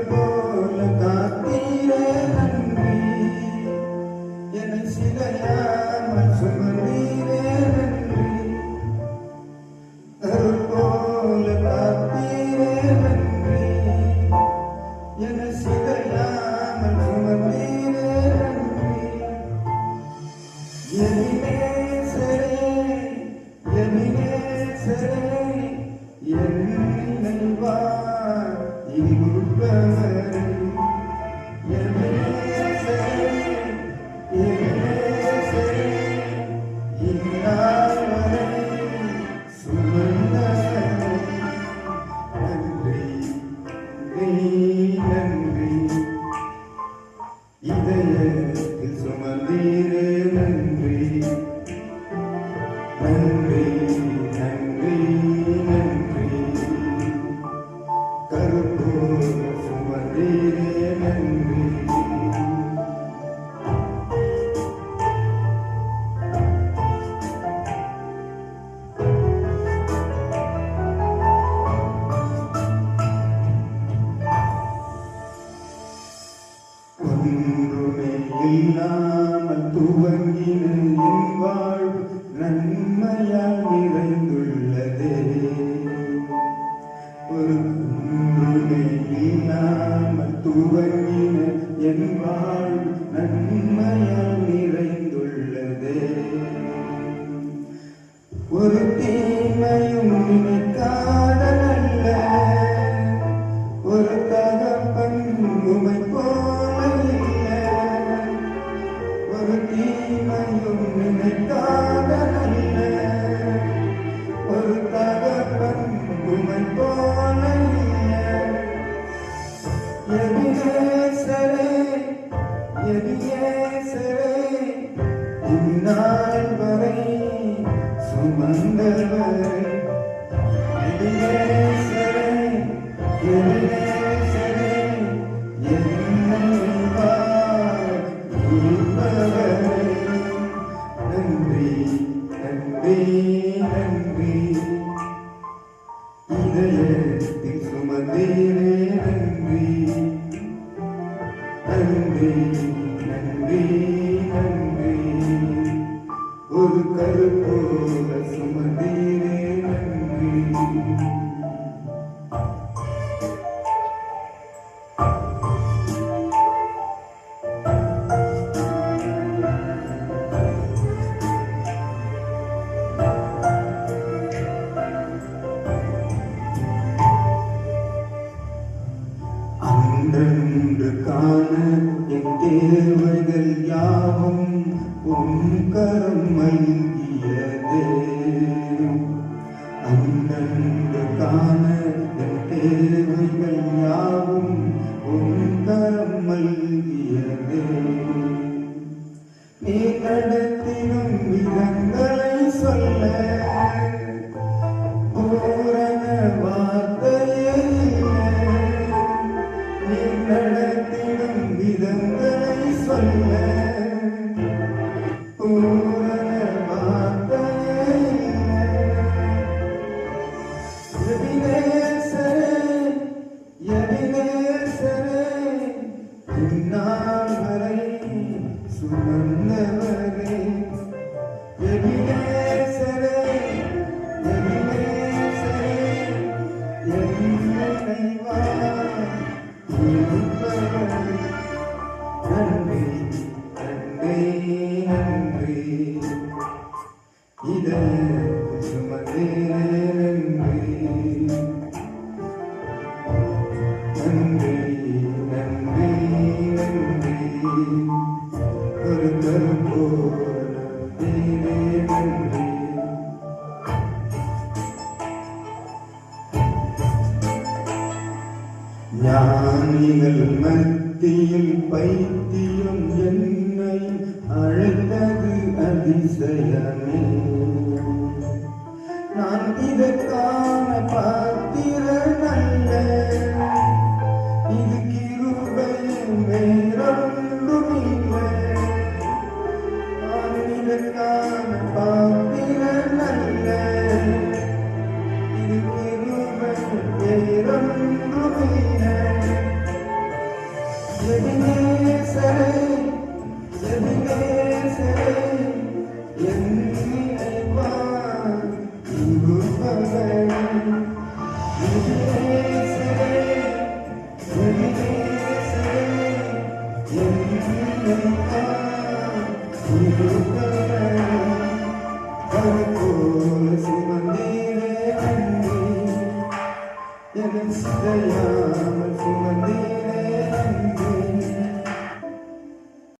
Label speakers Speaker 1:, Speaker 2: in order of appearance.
Speaker 1: போல காத்தீரே நன்றி, என்னை சிதையாமல் சுமந்தீரே நன்றி. போல காத்தீரே நன்றி, என்னை சிதையாமல் சுமந்தீரே நன்றி. எபினேசரே, எபினேசரே, என் நினைவாய் இருப்பவரே. எபினேசரே, எபினேசரே, இந்நாள் வரை சுமந்தவரே. நன்றி, நன்றி, இதயத்தில் சுமந்தீரே நன்றி. நன்றி, நன்றி, நன்றி, கருப்போல சுமந்தீரே நன்றி. ஒன்றுமே இல்லாமல் துவங்கின என் வாழ்வு நன்மையால் நிறைந்துள்ளதே. ஒரு ஒன்றுமே இல்லாமல் துவங்கின என் வாழ்வு நன்மையால் நிறைந்துள்ளதே. ஒரு தீமையும் நினைக்காத நல்ல ஒரு தகப்பன் உமை போல இல்லை. ஒரு தீமையும் நினைக்காத நல்ல ஒரு தகப்பன் உமை போல இல்லை. எபினேசரே, எபினேசரே, இந்நாள் வரை சுமந்தவரே. எபினேசரே, எபினேசரே, என் நினைவாய் இருப்பவரே. நன்றி, நன்றி, நன்றி, இதயத்தில் சுமந்தீரே நன்றி. நன்றி, நன்றி, நன்றி, ஒரு கருப்போல சுமந்தீரே நன்றி. அன்றென்று காண என் தேவைகள் யாவும் உன் கரம் மல்கியதே. அன்றென்று காண என் தேவைகள் யாவும் உன் கரம் மல்கியதே. நீ நடத்திடும் விதங்களை சொல்ல பூரண வார்த்தையே இல்லை. நீ நடத்திடும் விதங்களை சொல்ல பூரண வார்த்தையே இல்லை. எபினேசரே, எபினேசரே, இந்நாள் வரை சுமந்தவரே. எபினேசரே, எபினேசரே, என் நினைவாய் இருப்பவரே. நன்றி, நன்றி, நன்றி, இதயத்தில் சுமந்தீரே நன்றி. நன்றி, நன்றி, நன்றி, ஒரு கருப்போல தீரே நன்றி. ஞானிகள் மத்தியில் பைத்தியம் என்னை அழைத்தது அதிசயமே. நான் இதற்கான